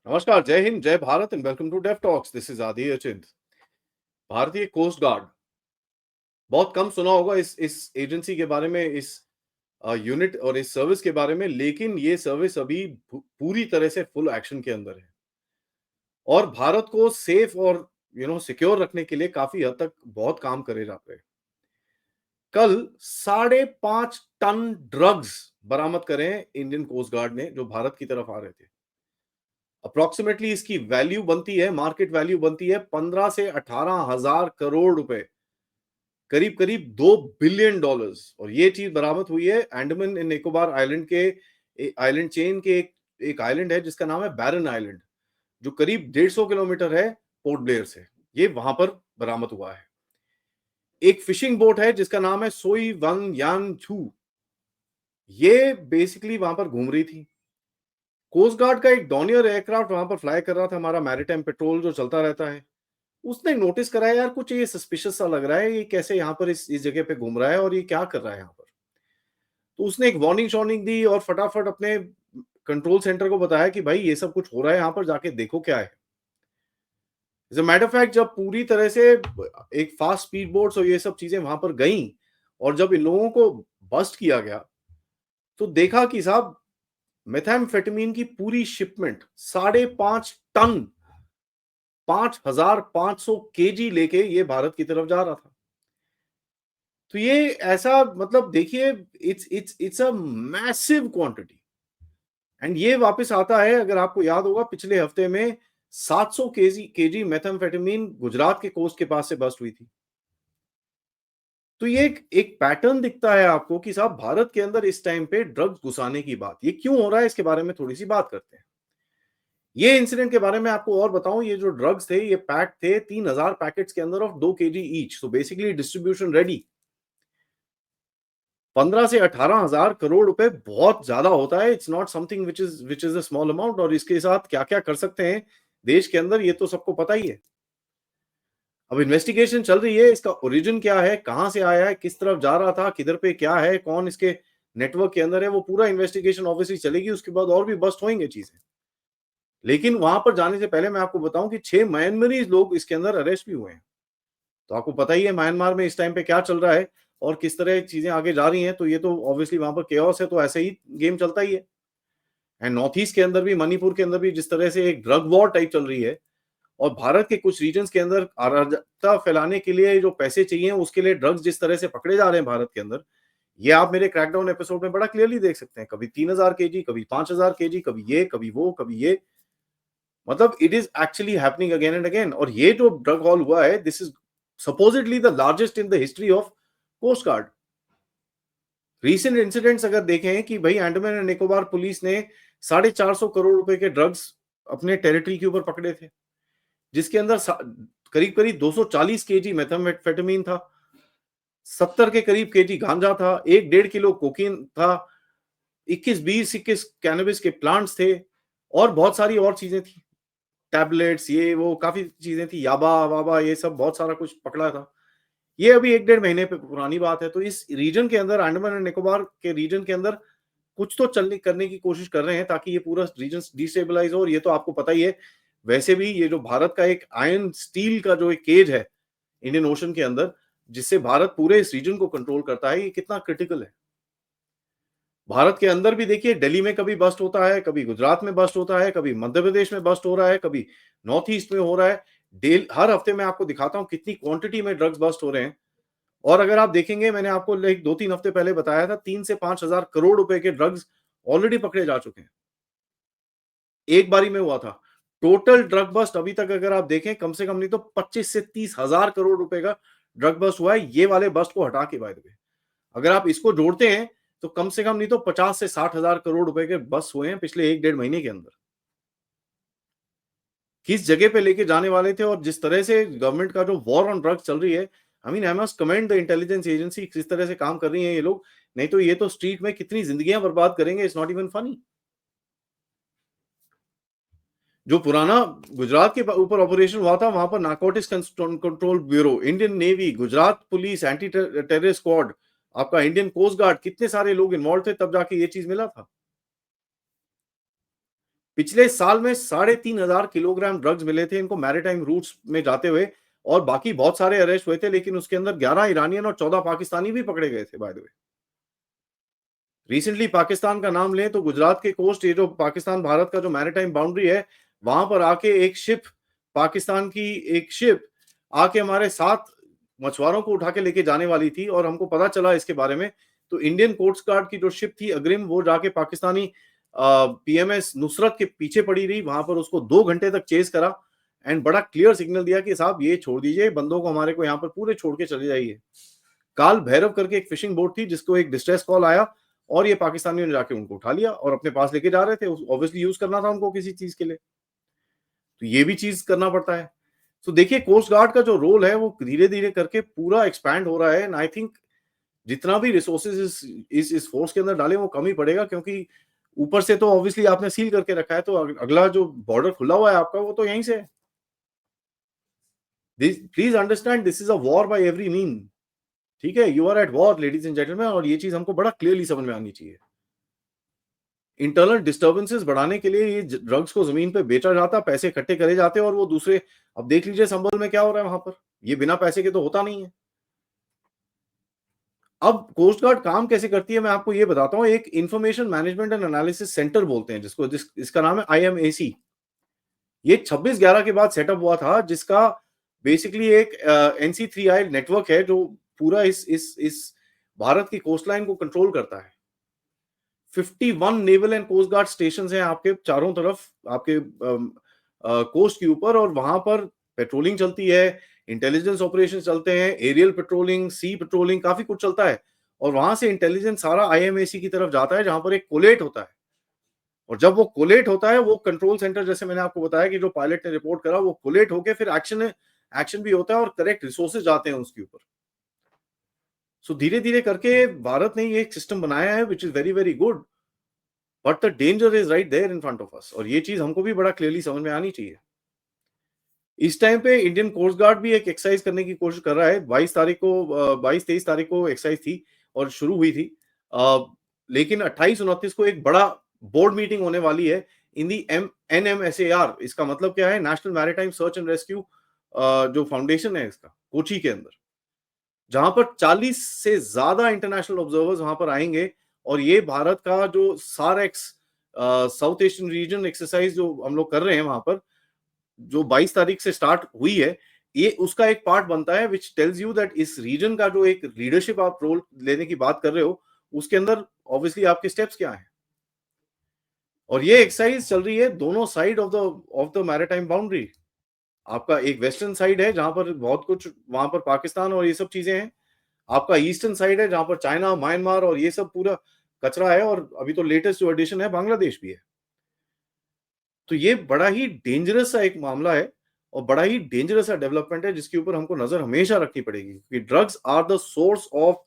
नमस्कार, जय हिंद, जय Bharat and welcome to Dev talks. This is Adi Achint. भारतीय कोस्ट गार्ड, बहुत कम सुना होगा इस एजेंसी के बारे में, इस यूनिट और इस सर्विस के बारे में, लेकिन ये सर्विस अभी पूरी तरह से फुल एक्शन के अंदर है और भारत को सेफ और सिक्योर रखने के लिए काफी हद तक बहुत काम करे जाते हैं। कल 5.5 टन ड्रग्स बरामद करे हैं इंडियन कोस्ट गार्ड ने, जो भारत की तरफ आ रहे थे। अप्रोक्सीमेटली इसकी वैल्यू बनती है, मार्केट वैल्यू बनती है 15 से 18,000 करोड़ रुपए, करीब करीब $2 बिलियन। और ये चीज बरामद हुई है अंडमान एंड निकोबार आइलैंड के आइलैंड चेन के एक आइलैंड है जिसका नाम है बैरन आइलैंड, जो करीब 150 किलोमीटर है पोर्ट ब्लेयर से। ये वहां पर बरामद हुआ है। एक फिशिंग बोट है जिसका नाम है सोई वंग यान छू, ये बेसिकली वहां पर घूम रही थी। कोस्ट गार्ड का एक डॉनियर एयरक्राफ्ट वहां पर फ्लाई कर रहा था, हमारा मैरीटाइम पेट्रोल जो चलता रहता है। उसने नोटिस करा, यार कुछ ये सस्पिशियस सा लग रहा है, ये कैसे यहाँ पर इस जगह पे घूम रहा है और ये क्या कर रहा है यहाँ पर। तो उसने एक वार्निंग शॉर्निंग दी और फटाफट अपने कंट्रोल सेंटर को बताया कि भाई ये सब कुछ हो रहा है, यहाँ पर जाके देखो क्या है। As a matter of fact, जब पूरी तरह से एक फास्ट स्पीड बोट्स और ये सब चीजें वहां पर गई और जब इन लोगों को बस्ट किया गया, तो देखा कि साहब मेथाम्फेटामिन की पूरी शिपमेंट 5.5 टन 5,500 kg लेके ये भारत की तरफ जा रहा था। तो ये ऐसा, मतलब देखिए, it's a massive quantity. And ये वापस आता है, अगर आपको याद होगा पिछले हफ्ते में 700 केजी मेथाम्फेटामिन गुजरात के कोस्ट के पास से बस्ट हुई थी। तो ये एक पैटर्न दिखता है आपको कि साहब भारत के अंदर इस टाइम पे ड्रग्स घुसाने की बात, ये क्यों हो रहा है, इसके बारे में थोड़ी सी बात करते हैं। ये इंसिडेंट के बारे में आपको और बताऊं, ये जो ड्रग्स थे ये पैक थे 3,000 पैकेट्स के अंदर ऑफ 2 kg ईच। तो बेसिकली डिस्ट्रीब्यूशन रेडी। 15 से 18,000 करोड़ रुपए बहुत ज्यादा होता है। It's not something which is a small amount. और इसके साथ क्या क्या कर सकते हैं देश के अंदर, ये तो सबको पता ही है। अब इन्वेस्टिगेशन चल रही है, इसका ओरिजिन क्या है, कहां से आया है, किस तरफ जा रहा था, किधर पे क्या है, कौन इसके नेटवर्क के अंदर है, वो पूरा इन्वेस्टिगेशन ऑब्वियसली चलेगी। उसके बाद और भी बस्ट होंगे चीजें। लेकिन वहां पर जाने से पहले मैं आपको बताऊं कि 6 म्यांमारीज लोग इसके अंदर अरेस्ट भी हुए हैं। तो आपको पता ही है म्यांमार में इस टाइम पे क्या चल रहा है और किस तरह चीजें आगे जा रही हैं। तो ये तो ऑब्वियसली वहां पर केओस है, तो ऐसे ही गेम चलता ही है। एंड नॉर्थ ईस्ट के अंदर भी, मणिपुर के अंदर भी जिस तरह से एक ड्रग वॉर टाइप चल रही है, और भारत के कुछ रीजन्स के अंदर अराजकता फैलाने के लिए जो पैसे चाहिए उसके लिए ड्रग्स जिस तरह से पकड़े जा रहे हैं भारत के अंदर, ये आप मेरे क्रैकडाउन एपिसोड में बड़ा क्लियरली देख सकते हैं। कभी 3,000 kg, कभी 5,000 kg, कभी ये कभी वो कभी ये। मतलब it is actually happening again and again. और ये जो ड्रग हॉल हुआ है, this is supposedly the largest in the history of coast guard. Recent incidents अगर देखें कि भाई अंडमान एंड निकोबार पुलिस ने 450 करोड़ रुपए के ड्रग्स अपने टेरिटरी के ऊपर पकड़े थे, जिसके अंदर करीब करीब 240 kg मेथाम्फेटामिन था, 70 के करीब केजी गांजा था, 1-1.5 किलो कोकीन था, 21 कैनबिस के प्लांट्स थे, और बहुत सारी और चीजें थी, टैबलेट्स, ये वो काफी चीजें थी, याबा वाबा, ये सब बहुत सारा कुछ पकड़ा था। ये अभी 1-1.5 महीने पे पुरानी बात है। तो इस रीजन के अंदर, अंडमान एंड निकोबार के रीजन के अंदर कुछ तो चलने करने की कोशिश कर रहे हैं ताकि ये पूरा रीजन डिस्टेबलाइज हो। और ये तो आपको पता ही है, वैसे भी ये जो भारत का एक आयरन स्टील का जो एक केज है इंडियन ओशन के अंदर, जिससे भारत पूरे इस रीजन को कंट्रोल करता है, ये कितना क्रिटिकल है। भारत के अंदर भी देखिए, दिल्ली में कभी बस्ट होता है, कभी गुजरात में बस्ट होता है, कभी मध्य प्रदेश में बस्ट हो रहा है, कभी नॉर्थ ईस्ट में हो रहा है। हर हफ्ते मैं आपको दिखाता हूं कितनी क्वांटिटी में ड्रग्स बस्ट हो रहे हैं। और अगर आप देखेंगे, मैंने आपको 2-3 हफ्ते पहले बताया था, 3 से 5 हजार करोड़ रुपए के ड्रग्स ऑलरेडी पकड़े जा चुके हैं, एक बारी में हुआ था। टोटल ड्रग बस्ट अभी तक अगर आप देखें, कम से कम नहीं तो 25 से 30 हजार करोड़ रुपए का ड्रग बस्ट हुआ है, ये वाले बस्ट को हटा के। बाय द वे, अगर आप इसको जोड़ते हैं तो कम से कम नहीं तो 50 से 60 हजार करोड़ रुपए के बस्ट हुए हैं पिछले 1-1.5 महीने के अंदर। किस जगह पे लेके जाने वाले थे, और जिस तरह से गवर्नमेंट का जो वॉर ऑन ड्रग्स चल रही है, I mean I must commend the intelligence agency, किस तरह से काम कर रही हैं ये लोग। नहीं तो ये तो स्ट्रीट में कितनी जिंदगियां बर्बाद करेंगे, इट्स नॉट इवन फनी। जो पुराना गुजरात के ऊपर ऑपरेशन हुआ था, वहां पर narcotics control bureau, Indian navy, Gujarat police, anti terror squad, आपका इंडियन कोस्ट गार्ड, कितने सारे लोग इन्वॉल्व थे, तब जाके ये चीज मिला था। पिछले साल में 3,500 किलोग्राम ड्रग्स मिले थे इनको मैरीटाइम रूट्स में जाते हुए, और बाकी बहुत सारे अरेस्ट हुए थे, लेकिन उसके अंदर 11 ईरानियन और 14 पाकिस्तानी भी पकड़े गए थे by the way. Recently Pakistan का नाम लें तो गुजरात के कोस्ट, ये जो पाकिस्तान भारत का जो मैरीटाइम बाउंड्री है, वहां पर आके एक शिप, पाकिस्तान की एक शिप आके हमारे 7 मछुआरों को उठा के लेके जाने वाली थी, और हमको पता चला इसके बारे में। तो इंडियन कोस्ट गार्ड की जो शिप थी अग्रिम, वो जाके पाकिस्तानी पीएमएस नुसरत के पीछे पड़ी रही, वहां पर उसको 2 घंटे तक चेस करा, एंड बड़ा क्लियर सिग्नल दिया कि साहब ये छोड़ दीजिए बंदों को, हमारे को यहाँ पर पूरे छोड़ के चले जाइए। काल भैरव करके एक फिशिंग बोट थी जिसको एक डिस्ट्रेस कॉल आया, और ये पाकिस्तानियों ने जाके उनको उठा लिया और अपने पास लेके जा रहे थे, ऑब्वियसली यूज करना था उनको किसी चीज के लिए, तो ये भी चीज करना पड़ता है। तो देखिए कोस्ट गार्ड का जो रोल है वो धीरे धीरे करके पूरा एक्सपैंड हो रहा है, एंड आई थिंक जितना भी रिसोर्सेज इस फोर्स के अंदर डाले वो कम ही पड़ेगा, क्योंकि ऊपर से तो ऑब्वियसली आपने सील करके रखा है, तो अगला जो बॉर्डर खुला हुआ है आपका वो तो यहीं से है। Please understand, this is a war by every mean. ठीक है, you are at war ladies and gentleman, और ये चीज हमको बड़ा क्लियरली समझ में आनी चाहिए। इंटरनल डिस्टर्बेंसेस बढ़ाने के लिए ये ड्रग्स को जमीन पे बेचा जाता, पैसे इकट्ठे करे जाते, और वो दूसरे, अब देख लीजिए संभल में क्या हो रहा है वहां पर, ये बिना पैसे के तो होता नहीं है। अब कोस्ट गार्ड काम कैसे करती है मैं आपको ये बताता हूँ। एक information management and analysis centre बोलते हैं जिसको, इसका नाम है IMAC। ये 26/11 के बाद सेटअप हुआ था, जिसका बेसिकली एक NC3I नेटवर्क है जो पूरा इस भारत की कोस्टलाइन को कंट्रोल करता है। 51 naval and coast guard station हैं आपके चारों तरफ, आपके कोस्ट के ऊपर, और वहां पर पेट्रोलिंग चलती है, इंटेलिजेंस ऑपरेशन चलते हैं, एरियल पेट्रोलिंग, सी पेट्रोलिंग, काफी कुछ चलता है। और वहां से इंटेलिजेंस सारा IMAC की तरफ जाता है, जहां पर एक कोलेट होता है, और जब वो कोलेट होता है, वो कंट्रोल सेंटर, जैसे मैंने आपको बताया कि जो पायलट ने रिपोर्ट करा, वो कोलेट होके फिर एक्शन भी होता है, और करेक्ट रिसोर्सेज जाते हैं उसके ऊपर। सो धीरे धीरे करके भारत ने ये एक सिस्टम बनाया है which is very very good, but the danger is right there in front of us, और ये चीज हमको भी बड़ा क्लियरली समझ में आनी चाहिए। इस टाइम पे इंडियन कोस्ट गार्ड भी एक एक्सरसाइज करने की कोशिश कर रहा है। 22-23 तारीख को एक्सरसाइज थी और शुरू हुई थी, लेकिन 28-29 को एक बड़ा बोर्ड मीटिंग होने वाली है इन दी NMSAR। इसका मतलब क्या है, national maritime search and rescue, जो फाउंडेशन है इसका, कोची के अंदर, जहां पर 40 से ज्यादा इंटरनेशनल ऑब्जर्वर्स वहां पर आएंगे, और ये भारत का जो SAREX south Asian region exercise जो हम लोग कर रहे हैं वहां पर, जो 22 तारीख से स्टार्ट हुई है, ये उसका एक पार्ट बनता है, विच टेल्स यू दैट इस रीजन का जो एक लीडरशिप आप रोल लेने की बात कर रहे हो, उसके अंदर ऑब्वियसली आपके स्टेप्स क्या हैं। और ये एक्सरसाइज चल रही है दोनों side of the maritime boundary. आपका एक वेस्टर्न साइड है जहां पर बहुत कुछ, वहां पर पाकिस्तान और ये सब चीजें हैं। आपका ईस्टर्न साइड है जहां पर चाइना, म्यांमार और ये सब पूरा कचरा है, और अभी तो लेटेस्ट जो एडिशन है बांग्लादेश भी है। तो ये बड़ा ही डेंजरस सा एक मामला है, और बड़ा ही डेंजरस सा डेवलपमेंट है, जिसके ऊपर हमको नजर हमेशा रखनी पड़ेगी, क्योंकि drugs are the source of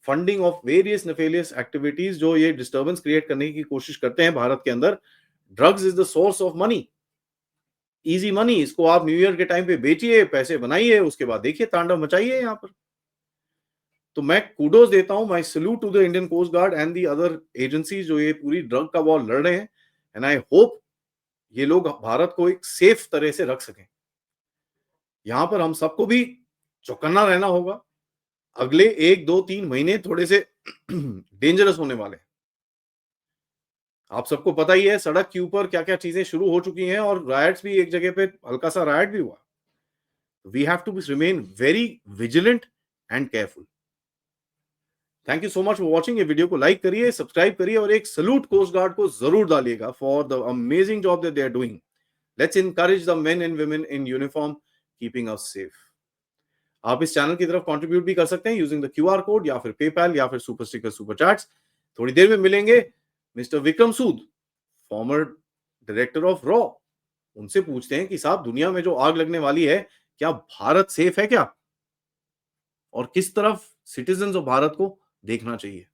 funding of various nefarious activities, जो ये डिस्टर्बेंस क्रिएट करने की कोशिश करते हैं भारत के अंदर। Drugs is the source of money, easy money. इसको आप न्यू ईयर के टाइम पे बेचिए, पैसे बनाइए, उसके बाद देखिए तांडव मचाइए यहाँ पर। तो मैं कूडोज देता हूं, my salute to the Indian coast guard and the other agencies जो ये पूरी ड्रग का वॉर लड़ रहे हैं, एंड आई होप ये लोग भारत को एक सेफ तरह से रख सकें। यहां पर हम सबको भी चौकन्ना रहना होगा। अगले 1, 2, 3 महीने थोड़े से डेंजरस होने वाले हैं। आप सबको पता ही है सड़क के ऊपर क्या क्या चीजें शुरू हो चुकी हैं, और रायट्स भी, एक जगह पे हल्का सा रायट भी हुआ। We have to remain very vigilant and careful. Thank you so much for watching. ये वीडियो को लाइक करिए, सब्सक्राइब करिए, और एक सल्यूट कोस्ट गार्ड को जरूर डालिएगा for the amazing job that they are doing. Let's encourage the men and women in uniform keeping us safe. आप इस चैनल की तरफ कंट्रीब्यूट भी कर सकते हैं यूजिंग द QR कोड, या फिर पेपैल, या फिर सुपर स्टिकर, सुपर चैट्स। थोड़ी देर में मिलेंगे mister Vikram Sood, farmer director of raw. उनसे पूछते हैं कि साहब, दुनिया में जो आग लगने वाली है, क्या भारत सेफ है क्या, और किस तरफ सिटीजंस ऑफ भारत को देखना चाहिए।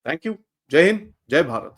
Thank you. जय हिंद, जय भारत।